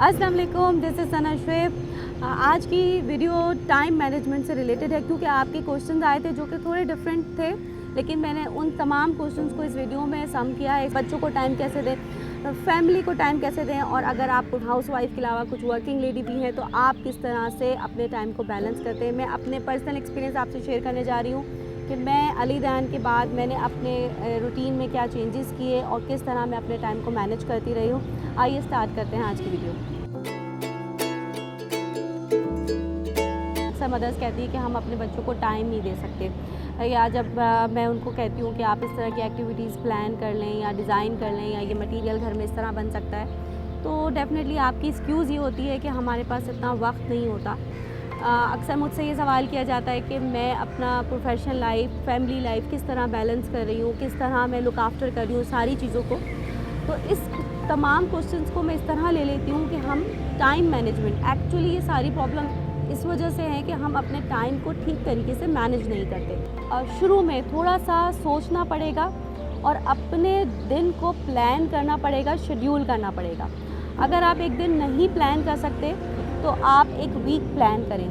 अस्सलाम वालेकुम, this is सना शुएब। आज की वीडियो टाइम मैनेजमेंट से रिलेटेड है क्योंकि आपके क्वेश्चंस आए थे जो कि थोड़े डिफरेंट थे, लेकिन मैंने उन तमाम क्वेश्चंस को इस वीडियो में सम किया है। बच्चों को टाइम कैसे दें, फैमिली को टाइम कैसे दें, और अगर आप हाउस वाइफ के अलावा कुछ वर्किंग लेडी भी हैं तो आप किस तरह से अपने टाइम को बैलेंस करते हैं। मैं अपने पर्सनल एक्सपीरियंस आपसे शेयर करने जा रही हूँ कि मैं अली दैन के बाद मैंने अपने रूटीन में क्या चेंजेस किए और किस तरह मैं अपने टाइम को मैनेज करती रही हूँ। आइए स्टार्ट करते हैं आज की वीडियो। अक्सर मदर्स कहती है कि हम अपने बच्चों को टाइम नहीं दे सकते, या जब मैं उनको कहती हूँ कि आप इस तरह की एक्टिविटीज़ प्लान कर लें या डिज़ाइन कर लें या ये मटेरियल घर में इस तरह बन सकता है, तो डेफ़िनेटली आपकी एक्सक्यूज़ ये होती है कि हमारे पास इतना वक्त नहीं होता। अक्सर मुझसे ये सवाल किया जाता है कि मैं अपना प्रोफेशनल लाइफ, फैमिली लाइफ किस तरह बैलेंस कर रही हूँ, किस तरह मैं लुक आफ्टर कर रही हूँ सारी चीज़ों को। तो इस तमाम क्वेश्चंस को मैं इस तरह ले लेती हूँ कि हम टाइम मैनेजमेंट, एक्चुअली ये सारी प्रॉब्लम इस वजह से है कि हम अपने टाइम को ठीक तरीके से मैनेज नहीं करते। और शुरू में थोड़ा सा सोचना पड़ेगा और अपने दिन को प्लान करना पड़ेगा, शेड्यूल करना पड़ेगा। अगर आप एक दिन नहीं प्लान कर सकते तो आप एक वीक प्लान करें,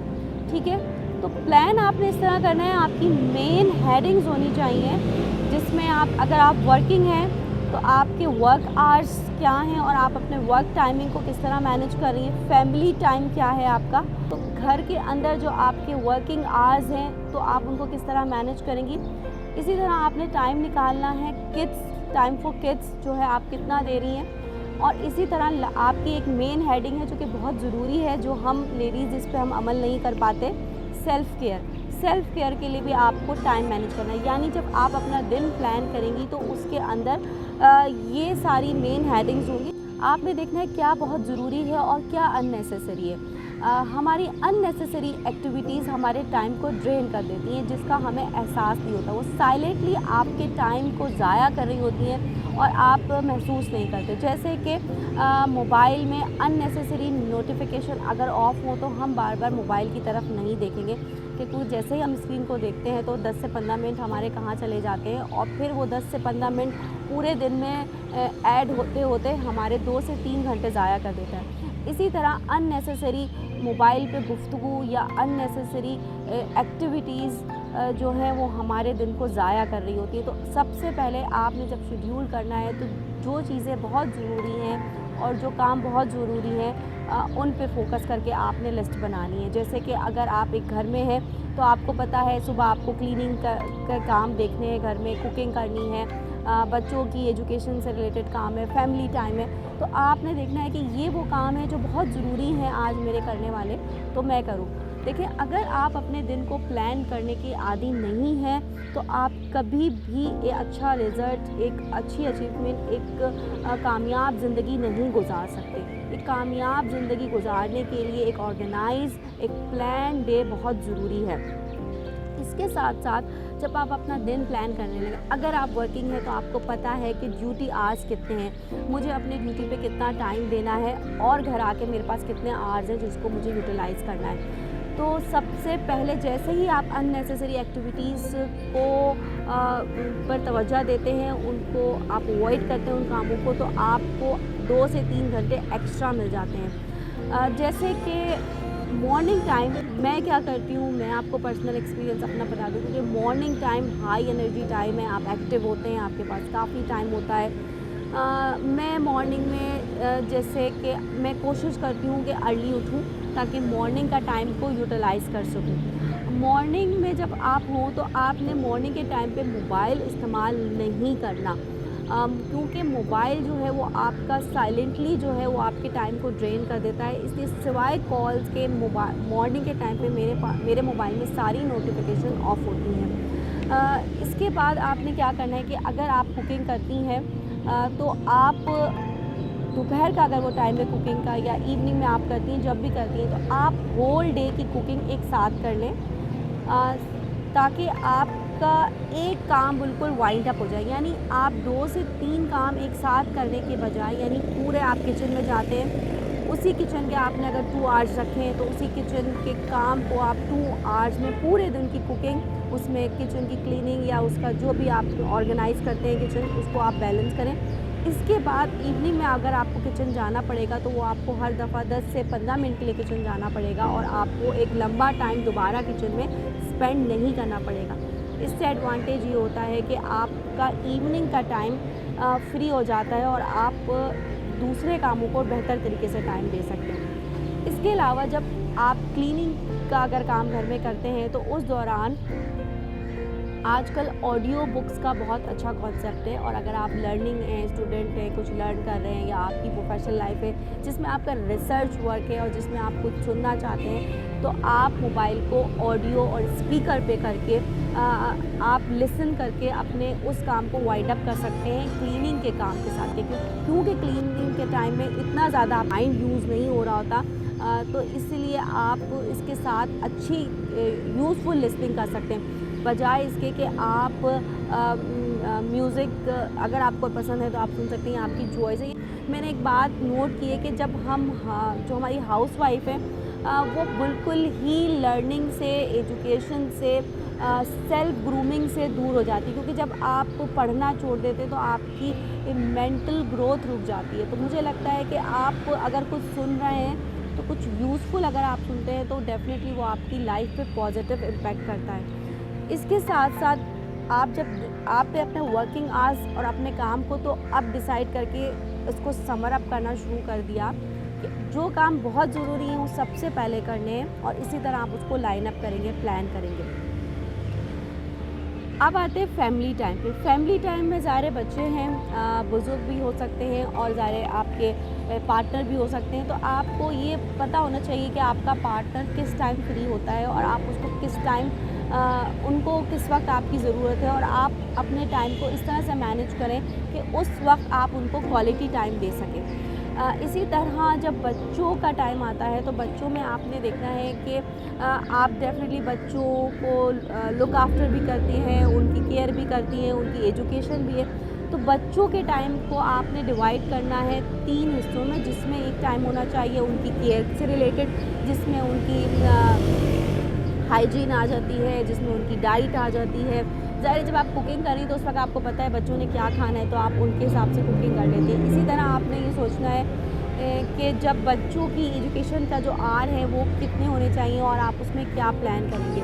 ठीक है। तो प्लान आपने इस तरह करना है, आपकी मेन हेडिंग्स होनी चाहिए जिसमें अगर आप वर्किंग हैं तो आपके वर्क आवर्स क्या हैं और आप अपने वर्क टाइमिंग को किस तरह मैनेज कर रही हैं, फैमिली टाइम क्या है आपका, तो घर के अंदर जो आपके वर्किंग आवर्स हैं तो आप उनको किस तरह मैनेज करेंगी। इसी तरह आपने टाइम निकालना है किड्स, टाइम फॉर किड्स जो है आप कितना दे रही हैं। और इसी तरह आपकी एक मेन हेडिंग है जो कि बहुत ज़रूरी है, जो हम लेडीज़ इस पर हम अमल नहीं कर पाते, सेल्फ़ केयर। सेल्फ़ केयर के लिए भी आपको टाइम मैनेज करना है, यानी जब आप अपना दिन प्लान करेंगी तो उसके अंदर ये सारी मेन हेडिंग्स होंगी। आपने देखना है क्या बहुत ज़रूरी है और क्या अननेसेसरी है। हमारी अननेसेसरी एक्टिविटीज़ हमारे टाइम को ड्रेन कर देती हैं जिसका हमें एहसास नहीं होता। वो साइलेंटली आपके टाइम को ज़ाया कर रही होती हैं और आप महसूस नहीं करते। जैसे कि मोबाइल में अननेसेसरी नोटिफिकेशन अगर ऑफ़ हो तो हम बार बार मोबाइल की तरफ नहीं देखेंगे, क्योंकि जैसे ही हम स्क्रीन को देखते हैं तो 10 से 15 मिनट हमारे कहाँ चले जाते हैं और फिर वो 10 से 15 मिनट पूरे दिन में ऐड होते होते हमारे 2 से 3 घंटे ज़ाया कर देता है। इसी तरह अननेसेसरी मोबाइल पे गुफ्तगू या अननेसेसरी एक्टिविटीज़ जो है वो हमारे दिन को ज़ाया कर रही होती है। तो सबसे पहले आपने जब शेड्यूल करना है तो जो चीज़ें बहुत ज़रूरी हैं और जो काम बहुत ज़रूरी हैं उन पे फोकस करके आपने लिस्ट बनानी है। जैसे कि अगर आप एक घर में हैं तो आपको पता है सुबह आपको क्लीनिंग का काम देखने हैं, घर में कुकिंग करनी है, बच्चों की एजुकेशन से रिलेटेड काम है, फैमिली टाइम है, तो आपने देखना है कि ये वो काम है जो बहुत ज़रूरी हैं आज मेरे करने वाले, तो मैं करूँ। देखिए, अगर आप अपने दिन को प्लान करने की आदी नहीं हैं तो आप कभी भी एक अच्छा रिज़ल्ट, एक अच्छी अचीवमेंट, एक कामयाब ज़िंदगी नहीं गुजार सकते। एक कामयाब ज़िंदगी गुजारने के लिए एक ऑर्गेनाइज़, एक प्लान डे बहुत ज़रूरी है। इसके साथ साथ जब आप अपना दिन प्लान करने लगे, अगर आप वर्किंग हैं तो आपको पता है कि ड्यूटी आवर्स कितने हैं, मुझे अपनी ड्यूटी पे कितना टाइम देना है और घर आके मेरे पास कितने आवर्स हैं जिसको मुझे यूटिलाइज़ करना है। तो सबसे पहले जैसे ही आप अननेसेसरी एक्टिविटीज़ को पर तवज्जो देते हैं, उनको आप अवॉइड करते हैं उन कामों को, तो आपको 2 से 3 घंटे एक्स्ट्रा मिल जाते हैं। जैसे कि मॉर्निंग टाइम मैं क्या करती हूँ, मैं आपको पर्सनल एक्सपीरियंस अपना बता दूँ कि morning time high energy time है, आप एक्टिव होते हैं, आपके पास काफ़ी टाइम होता है। मैं मॉर्निंग में जैसे कि मैं कोशिश करती हूँ कि अर्ली उठूँ ताकि मॉर्निंग का टाइम को यूटिलाइज़ कर सकूँ। मॉर्निंग में जब आप हों तो आपने मॉर्निंग के टाइम पे मोबाइल इस्तेमाल नहीं करना, क्योंकि मोबाइल जो है वो आपका साइलेंटली जो है वो आपके टाइम को ड्रेन कर देता है। इसलिए सिवाय कॉल्स के मॉर्निंग के टाइम पे मेरे मोबाइल में सारी नोटिफिकेशन ऑफ होती हैं। इसके बाद आपने क्या करना है कि अगर आप कुकिंग करती हैं तो आप दोपहर का अगर वो टाइम है कुकिंग का या इवनिंग में आप करती हैं, जब भी करती हैं तो आप होल डे की कुकिंग एक साथ कर लें, ताकि आपका एक काम बिल्कुल वाइंड अप हो जाए। यानी आप 2 से 3 काम एक साथ करने के बजाय, यानी पूरे आप किचन में जाते हैं, उसी किचन के आपने अगर 2 आवर्स रखे हैं तो उसी किचन के काम को आप 2 आवर्स में पूरे दिन की कुकिंग, उसमें किचन की क्लीनिंग या उसका जो भी आप ऑर्गेनाइज़ करते हैं किचन, उसको आप बैलेंस करें। इसके बाद इवनिंग में अगर आपको किचन जाना पड़ेगा तो वो आपको हर दफ़ा 10 से 15 मिनट के लिए किचन जाना पड़ेगा और आपको एक लंबा टाइम दोबारा किचन में स्पेंड नहीं करना पड़ेगा। इससे एडवांटेज ये होता है कि आपका इवनिंग का टाइम फ्री हो जाता है और आप दूसरे कामों को बेहतर तरीके से टाइम दे सकते हैं। इसके अलावा जब आप क्लीनिंग का अगर काम घर में करते हैं तो उस दौरान आजकल ऑडियो बुक्स का बहुत अच्छा कॉन्सेप्ट है और अगर आप लर्निंग हैं, स्टूडेंट हैं, कुछ लर्न कर रहे हैं या आपकी प्रोफेशनल लाइफ है जिसमें आपका रिसर्च वर्क है और जिसमें आप कुछ सुनना चाहते हैं, तो आप मोबाइल को ऑडियो और स्पीकर पे करके आप लिसन करके अपने उस काम को वाइंड अप कर सकते हैं क्लीनिंग के काम के साथ। क्योंकि क्लीनिंग के टाइम में इतना ज़्यादा माइंड यूज़ नहीं हो रहा होता, तो इसलिए आप इसके साथ अच्छी यूज़फुल लिसनिंग कर सकते हैं, बजाय इसके कि आप म्यूज़िक अगर आपको पसंद है तो आप सुन सकते हैं, आपकी चॉइस है। मैंने एक बात नोट की है कि जब हम जो हमारी हाउसवाइफ है वो बिल्कुल ही लर्निंग से, एजुकेशन से, सेल्फ ग्रूमिंग से दूर हो जाती है, क्योंकि जब आप पढ़ना छोड़ देते तो आपकी मेंटल ग्रोथ रुक जाती है। तो मुझे लगता है कि आप अगर कुछ सुन रहे हैं तो कुछ यूज़फुल अगर आप सुनते हैं तो डेफ़िनेटली वो आपकी लाइफ पे पॉजिटिव इम्पैक्ट करता है। इसके साथ साथ आप जब आपने अपने वर्किंग आवर्स और अपने काम को तो अब डिसाइड करके इसको समर अप करना शुरू कर दिया कि जो काम बहुत ज़रूरी है वो सबसे पहले करने हैं और इसी तरह आप उसको लाइन अप करेंगे, प्लान करेंगे। अब आते हैं फैमिली टाइम पे। फैमिली टाइम में ज़ाहिर बच्चे हैं, बुज़ुर्ग भी हो सकते हैं और ज़ाहिर आपके पार्टनर भी हो सकते हैं, तो आपको ये पता होना चाहिए कि आपका पार्टनर किस टाइम फ्री होता है और आप उसको किस टाइम उनको किस वक्त आपकी ज़रूरत है और आप अपने टाइम को इस तरह से मैनेज करें कि उस वक्त आप उनको क्वालिटी टाइम दे सकें। इसी तरह जब बच्चों का टाइम आता है तो बच्चों में आपने देखना है कि आप डेफिनेटली बच्चों को लुक आफ्टर भी करती हैं, उनकी केयर भी करती हैं, उनकी एजुकेशन भी है। तो बच्चों के टाइम को आपने डिवाइड करना है 3 हिस्सों में, जिसमें एक टाइम होना चाहिए उनकी केयर से रिलेटेड, जिसमें उनकी हाइजीन आ जाती है, जिसमें उनकी डाइट आ जाती है। ज़ाहिर जब आप कुकिंग करें तो उस वक्त आपको पता है बच्चों ने क्या खाना है, तो आप उनके हिसाब से कुकिंग कर लेते हैं। इसी तरह आपने ये सोचना है कि जब बच्चों की एजुकेशन का जो आर है वो कितने होने चाहिए और आप उसमें क्या प्लान करेंगे।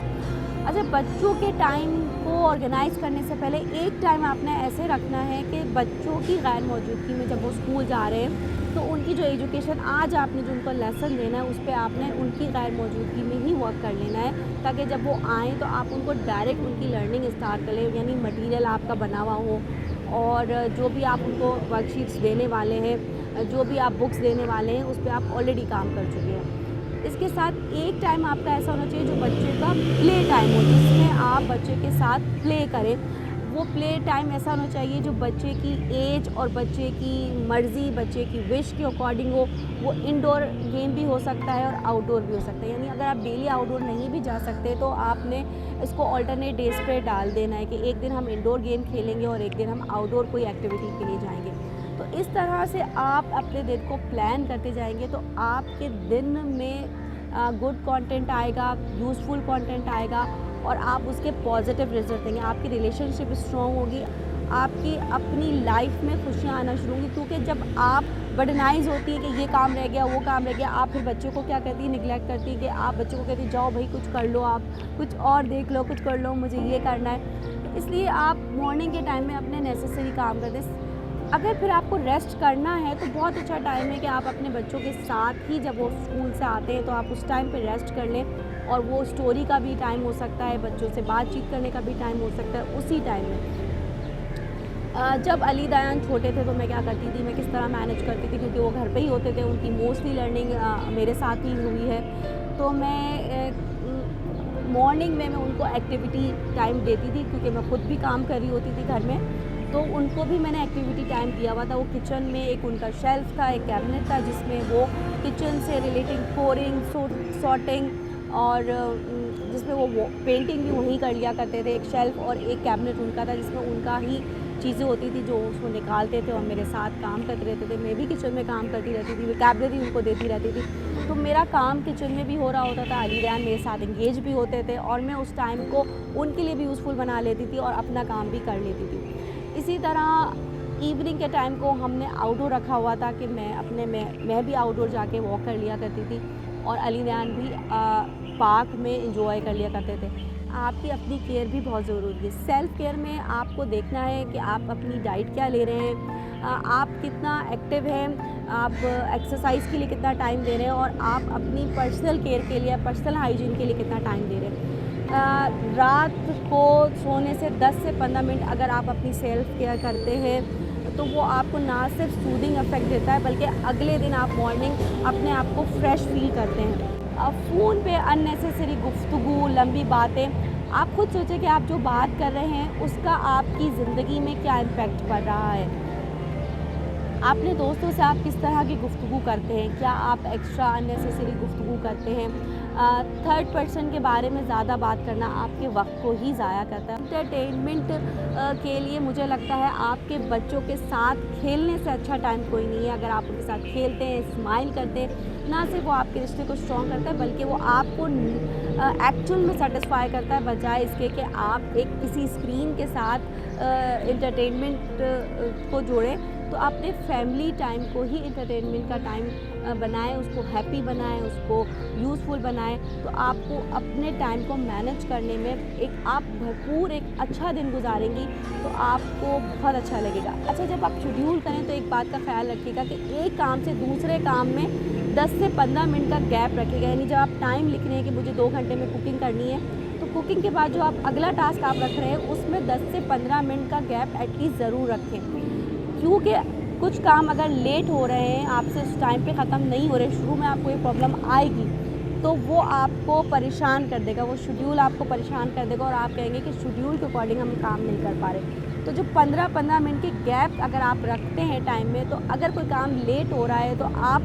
अच्छा, बच्चों के टाइम को ऑर्गेनाइज़ करने से पहले एक टाइम आपने ऐसे रखना है कि बच्चों की गैर मौजूदगी में जब वो स्कूल जा रहे हैं तो उनकी जो एजुकेशन आज आपने जो उनको लेसन देना है उस पर आपने उनकी गैर मौजूदगी में ही वर्क कर लेना है, ताकि जब वो आएँ तो आप उनको डायरेक्ट उनकी लर्निंग स्टार्ट कर लें, यानी मटीरियल आपका बना हुआ हो और जो भी आप उनको वर्कशीट्स देने वाले हैं, जो भी आप बुक्स देने वाले हैं उस पर आप ऑलरेडी काम कर चुके हैं। इसके साथ एक टाइम आपका ऐसा होना चाहिए जो बच्चे का प्ले टाइम हो, जिसमें आप बच्चे के साथ प्ले करें। वो प्ले टाइम ऐसा होना चाहिए जो बच्चे की एज और बच्चे की मर्ज़ी, बच्चे की विश के अकॉर्डिंग हो। वो इंडोर गेम भी हो सकता है और आउटडोर भी हो सकता है, यानी अगर आप डेली आउटडोर नहीं भी जा सकते तो आपने इसको ऑल्टरनेट डेज पे डाल देना है कि एक दिन हम इंडोर गेम खेलेंगे और एक दिन हम आउटडोर कोई एक्टिविटी के लिए जाएंगे। तो इस तरह से आप अपने दिन को प्लान करते जाएंगे तो आपके दिन में गुड कंटेंट आएगा, यूज़फुल कंटेंट आएगा और आप उसके पॉजिटिव रिजल्ट देंगे। आपकी रिलेशनशिप स्ट्रॉन्ग होगी, आपकी अपनी लाइफ में खुशियाँ आना शुरू होंगी, क्योंकि जब आप बर्डनाइज होती है कि ये काम रह गया, वो काम रह गया, आप फिर बच्चों को क्या कहती है, निगलेक्ट करती है कि आप बच्चों को कहती है जाओ भाई कुछ कर लो, आप कुछ और देख लो, कुछ कर लो, मुझे ये करना है। इसलिए आप मॉर्निंग के टाइम में अपने नेसेसरी काम कर दें। अगर फिर आपको रेस्ट करना है तो बहुत अच्छा टाइम है कि आप अपने बच्चों के साथ ही जब वो स्कूल से आते हैं तो आप उस टाइम पे रेस्ट कर लें, और वो स्टोरी का भी टाइम हो सकता है, बच्चों से बातचीत करने का भी टाइम हो सकता है उसी टाइम में। जब अली दयान छोटे थे तो मैं क्या करती थी, मैं किस तरह मैनेज करती थी, क्योंकि वो घर पे ही होते थे, उनकी मोस्टली लर्निंग मेरे साथ ही हुई है। तो मैं मॉर्निंग में मैं उनको एक्टिविटी टाइम देती थी, क्योंकि मैं खुद भी काम कर रही होती थी घर में, तो उनको भी मैंने एक्टिविटी टाइम दिया हुआ था। वो किचन में एक उनका शेल्फ था, एक कैबिनेट था, जिसमें वो किचन से रिलेटिंग पोरिंग, सॉर्टिंग और जिसमें वो पेंटिंग भी वहीं कर लिया करते थे। एक शेल्फ और एक कैबिनेट उनका था जिसमें उनका ही चीज़ें होती थी जो उसको निकालते थे और मेरे साथ काम करते रहते थे। मैं भी किचन में काम करती रहती थी, वोकैबुलरी उनको देती रहती थी, तो मेरा काम किचन में भी हो रहा होता था। अली दयान मेरे साथ इंगेज भी होते थे और मैं उस टाइम को उनके लिए भी यूज़फुल बना लेती थी और अपना काम भी कर लेती थी। इसी तरह इवनिंग के टाइम को हमने आउटडोर रखा हुआ था कि मैं भी आउटडोर जाके वॉक कर लिया करती थी और अली नयान भी पार्क में इंजॉय कर लिया करते थे। आपकी अपनी केयर भी बहुत ज़रूरी है। सेल्फ़ केयर में आपको देखना है कि आप अपनी डाइट क्या ले रहे हैं, आप कितना एक्टिव हैं, आप एक्सरसाइज के लिए कितना टाइम दे रहे हैं और आप अपनी पर्सनल केयर के लिए, पर्सनल हाइजीन के लिए कितना टाइम दे रहे हैं। रात को सोने से 10 से 15 मिनट अगर आप अपनी सेल्फ़ केयर करते हैं तो वो आपको ना सिर्फ सूदिंग इफ़ेक्ट देता है बल्कि अगले दिन आप मॉर्निंग अपने आप को फ्रेश फील करते हैं। फ़ोन पे अननेसेसरी गुफ्तगू, लंबी बातें, आप खुद सोचें कि आप जो बात कर रहे हैं उसका आपकी ज़िंदगी में क्या इम्पैक्ट पड़ रहा है। अपने दोस्तों से आप किस तरह की गुफ्तगू करते हैं, क्या आप एक्स्ट्रा अननेसेसरी गुफ्तगू करते हैं। थर्ड पर्सन के बारे में ज़्यादा बात करना आपके वक्त को ही ज़ाया करता है। एंटरटेनमेंट के लिए मुझे लगता है आपके बच्चों के साथ खेलने से अच्छा टाइम कोई नहीं है। अगर आप उनके साथ खेलते हैं, स्माइल करते हैं, ना सिर्फ वो आपके रिश्ते को स्ट्रॉन्ग करता है बल्कि वो आपको एक्चुअल में सेटिस्फाई करता है, बजाय इसके कि आप एक किसी स्क्रीन के साथ एंटरटेनमेंट को जोड़ें। तो अपने फैमिली टाइम को ही एंटरटेनमेंट का टाइम बनाएं, उसको हैप्पी बनाएं, उसको यूज़फुल बनाएं। तो आपको अपने टाइम को मैनेज करने में आप भरपूर एक अच्छा दिन गुजारेंगी तो आपको बहुत अच्छा लगेगा। अच्छा, जब आप शेड्यूल करें तो एक बात का ख्याल रखिएगा कि एक काम से दूसरे काम में 10 से 15 मिनट का गैप रखिएगा। यानी जब आप टाइम लिख रहे हैं कि मुझे 2 घंटे में कुकिंग करनी है, तो कुकिंग के बाद जो आप अगला टास्क आप रख रहे हैं उसमें 10 से 15 मिनट का गैप एटलीस्ट ज़रूर रखें। क्योंकि कुछ काम अगर लेट हो रहे हैं, आपसे उस टाइम पे ख़त्म नहीं हो रहे, शुरू में आपको ये प्रॉब्लम आएगी तो वो आपको परेशान कर देगा, वो शेड्यूल आपको परेशान कर देगा और आप कहेंगे कि शेड्यूल के अकॉर्डिंग हम काम नहीं कर पा रहे। तो जो 15-15 मिनट के गैप अगर आप रखते हैं टाइम में, तो अगर कोई काम लेट हो रहा है तो आप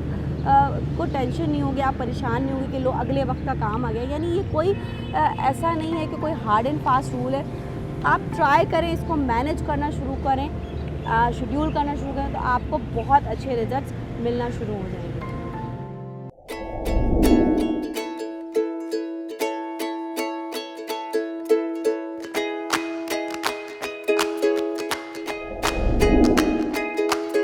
को टेंशन नहीं होगी, आप परेशान नहीं होंगे कि लो अगले वक्त का काम आ गया। यानी ये कोई ऐसा नहीं है कि कोई हार्ड एंड फास्ट रूल है। आप ट्राई करें, इसको मैनेज करना शुरू करें, शेड्यूल करना शुरू करें तो आपको बहुत अच्छे रिजल्ट्स मिलना शुरू हो जाएंगे।